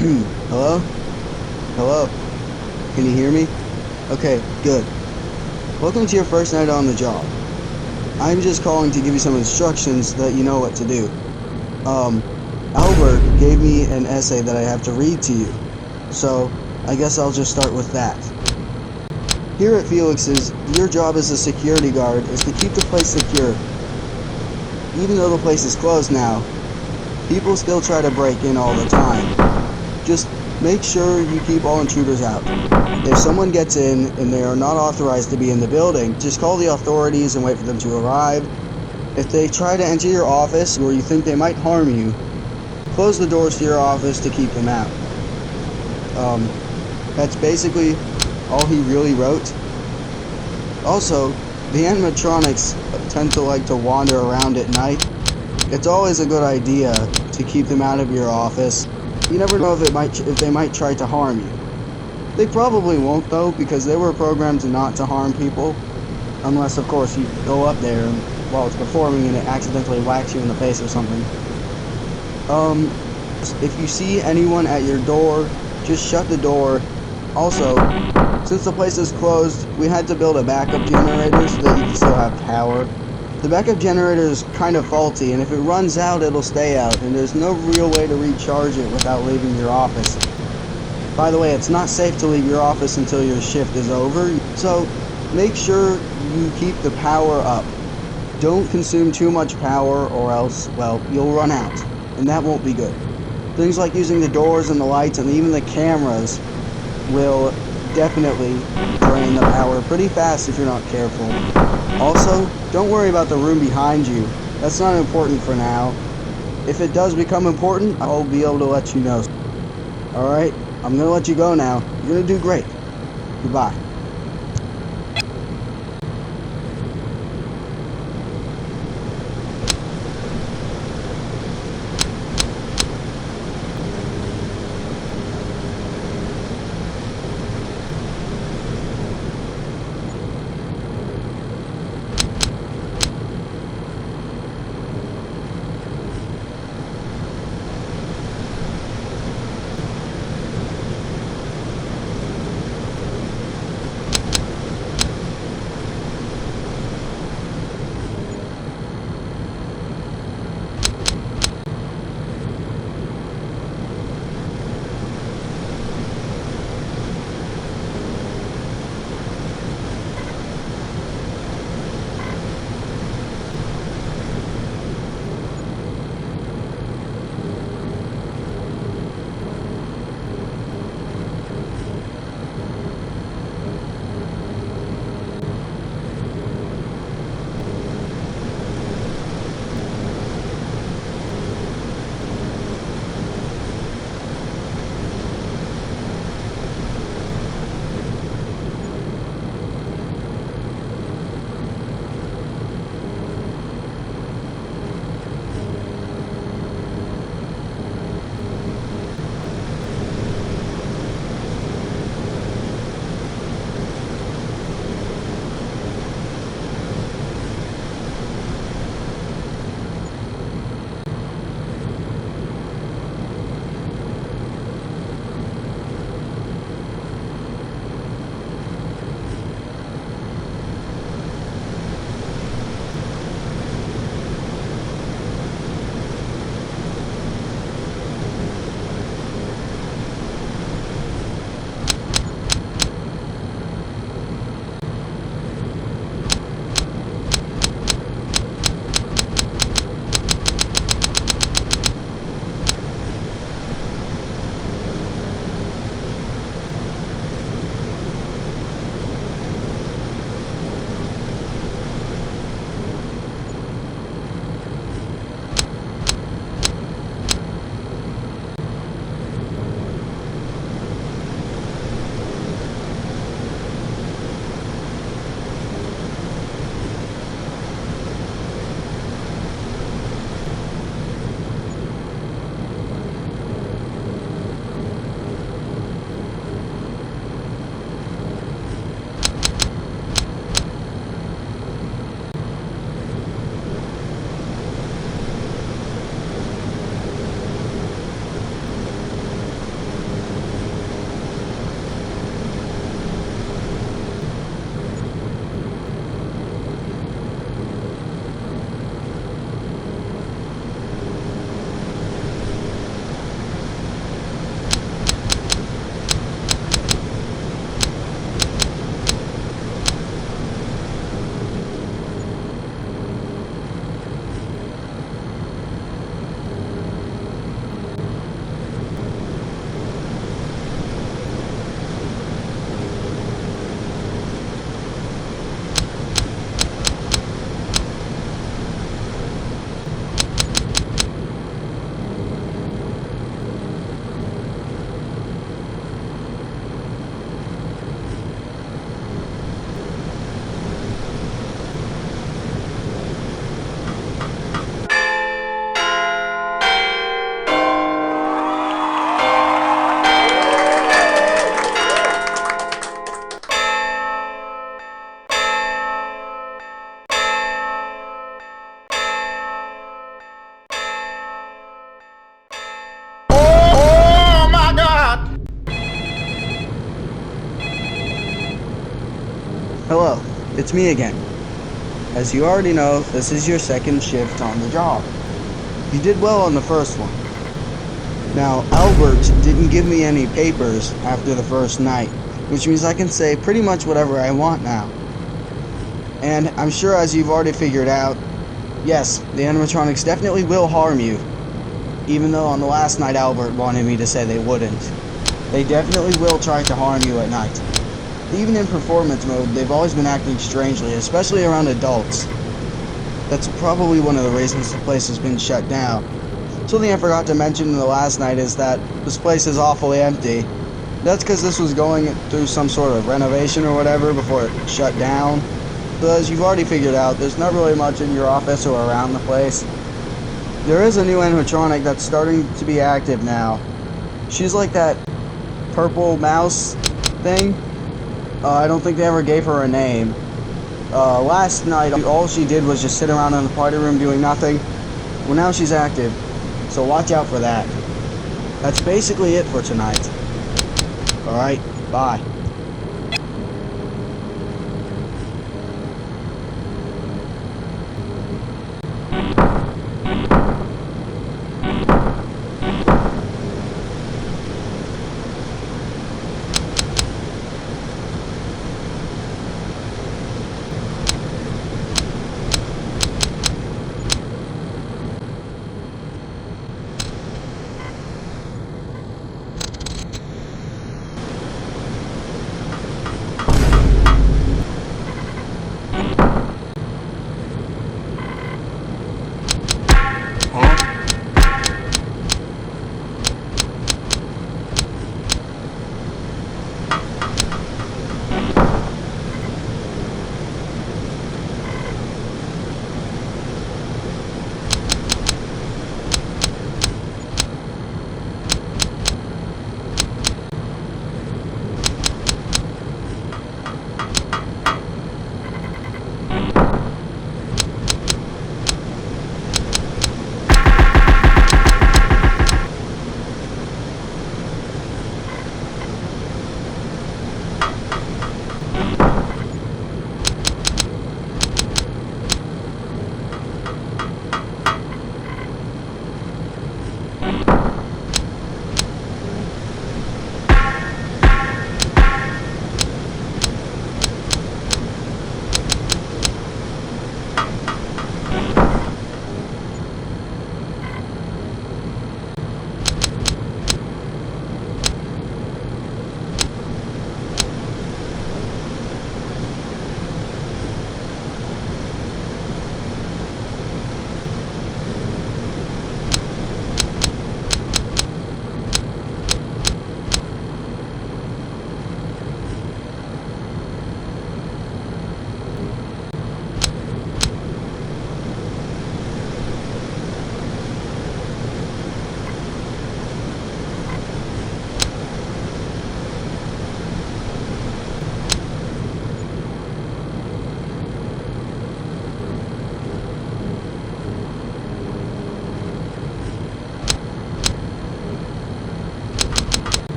Hello? Hello? Can you hear me? Okay, good. Welcome to your first night on the job. I'm just calling to give you some instructions so that you know what to do. Albert gave me an essay that I have to read to you, so I guess I'll just start with that. Here at Felix's, your job as a security guard is to keep the place secure. Even though the place is closed now, people still try to break in all the time. Just make sure you keep all intruders out. If someone gets in and they are not authorized to be in the building, just call the authorities and wait for them to arrive. If they try to enter your office or you think they might harm you, close the doors to your office to keep them out. That's basically all he really wrote. Also, the animatronics tend to like to wander around at night. It's always a good idea to keep them out of your office. You never know if they might try to harm you. They probably won't though, because they were programmed not to harm people. Unless of course you go up there and while it's performing and it accidentally whacks you in the face or something. If you see anyone at your door, just shut the door. Also, since the place is closed, we had to build a backup generator so that you can still have power. The backup generator is kind of faulty, and if it runs out, it'll stay out, and there's no real way to recharge it without leaving your office. By the way, it's not safe to leave your office until your shift is over, so make sure you keep the power up. Don't consume too much power or else, well, you'll run out, and that won't be good. Things like using the doors and the lights and even the cameras will definitely drain the power pretty fast if you're not careful. Also, don't worry about the room behind you. That's not important for now. If it does become important, I'll be able to let you know. Alright, I'm gonna let you go now. You're gonna do great. Goodbye. Hello, it's me again. As you already know, this is your second shift on the job. You did well on the first one. Now, Albert didn't give me any papers after the first night, which means I can say pretty much whatever I want now. And I'm sure, as you've already figured out, yes, the animatronics definitely will harm you. Even though on the last night Albert wanted me to say they wouldn't. They definitely will try to harm you at night. Even in performance mode, they've always been acting strangely, especially around adults. That's probably one of the reasons the place has been shut down. Something I forgot to mention in the last night is that this place is awfully empty. That's because this was going through some sort of renovation or whatever before it shut down. So as you've already figured out, there's not really much in your office or around the place. There is a new animatronic that's starting to be active now. She's like that purple mouse thing. I don't think they ever gave her a name. Last night, all she did was just sit around in the party room doing nothing. Well, now she's active, so watch out for that. That's basically it for tonight. Alright, bye.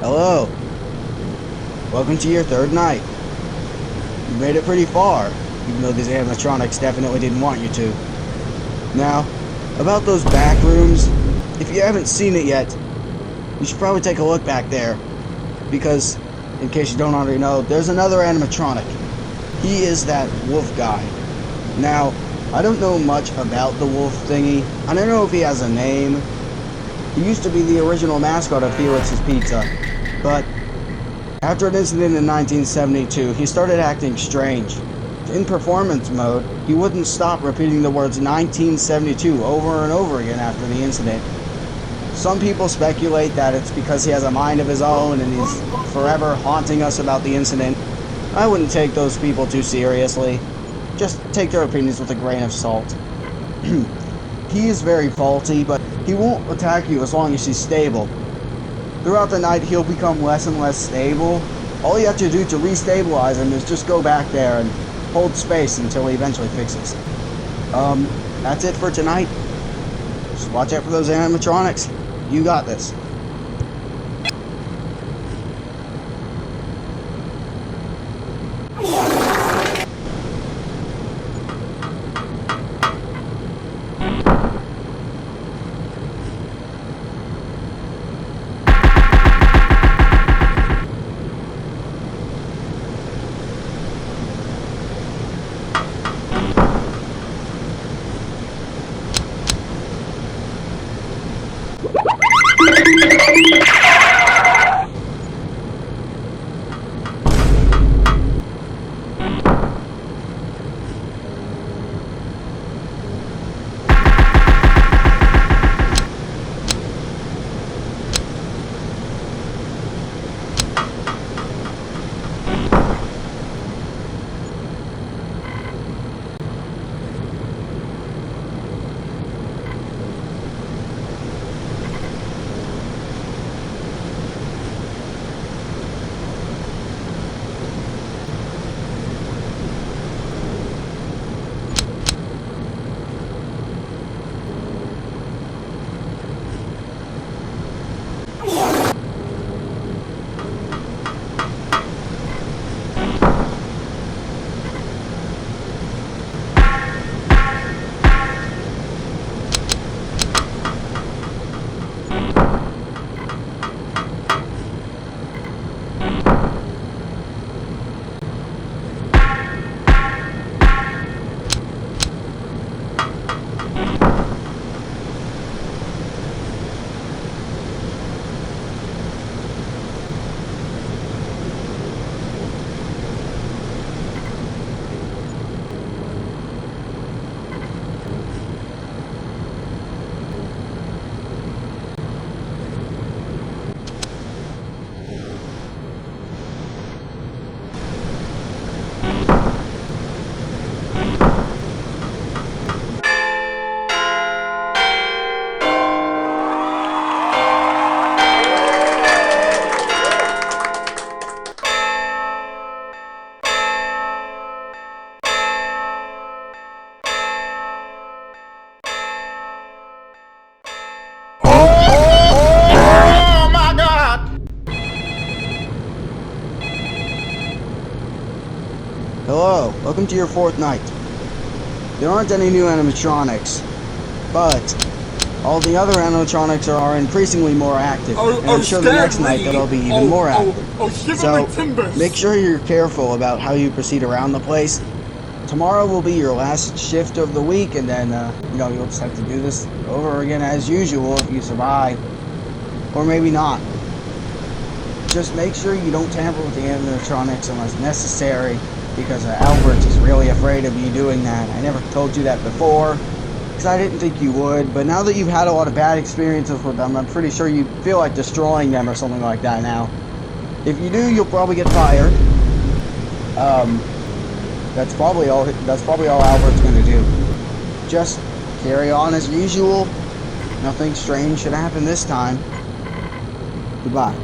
Hello. Welcome to your third night. You made it pretty far, even though these animatronics definitely didn't want you to. Now, about those back rooms, if you haven't seen it yet, you should probably take a look back there. Because, in case you don't already know, there's another animatronic. He is that wolf guy. Now, I don't know much about the wolf thingy. I don't know if he has a name. He used to be the original mascot of Felix's Pizza, but after an incident in 1972, he started acting strange. In performance mode, he wouldn't stop repeating the words 1972 over and over again after the incident. Some people speculate that it's because he has a mind of his own and he's forever haunting us about the incident. I wouldn't take those people too seriously. Just take their opinions with a grain of salt. He is very faulty, but he won't attack you as long as he's stable. Throughout the night, he'll become less and less stable. All you have to do to restabilize him is just go back there and hold space until he eventually fixes. That's it for tonight. Just watch out for those animatronics. You got this. Hello, welcome to your fourth night. There aren't any new animatronics, but all the other animatronics are increasingly more active, and I'm sure the next night they'll be even more active. So, make sure you're careful about how you proceed around the place. Tomorrow will be your last shift of the week, and then, you'll just have to do this over again as usual if you survive. Or maybe not. Just make sure you don't tamper with the animatronics unless necessary, because Albert is really afraid of you doing that. I never told you that before, because I didn't think you would, but now that you've had a lot of bad experiences with them, I'm pretty sure you feel like destroying them or something like that now. If you do, you'll probably get fired. That's probably all Albert's gonna do. Just carry on as usual. Nothing strange should happen this time. Goodbye.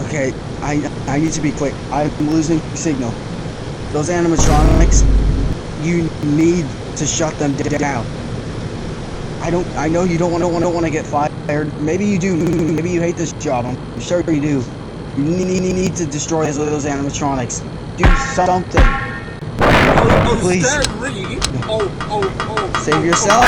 Okay, I need to be quick. I'm losing signal. Those animatronics, you need to shut them down. I know you don't want to get fired. Maybe you do. Maybe you hate this job. I'm sure you do. You need to destroy those animatronics. Do something. Oh, Please. Stan Lee. Oh. Save yourself.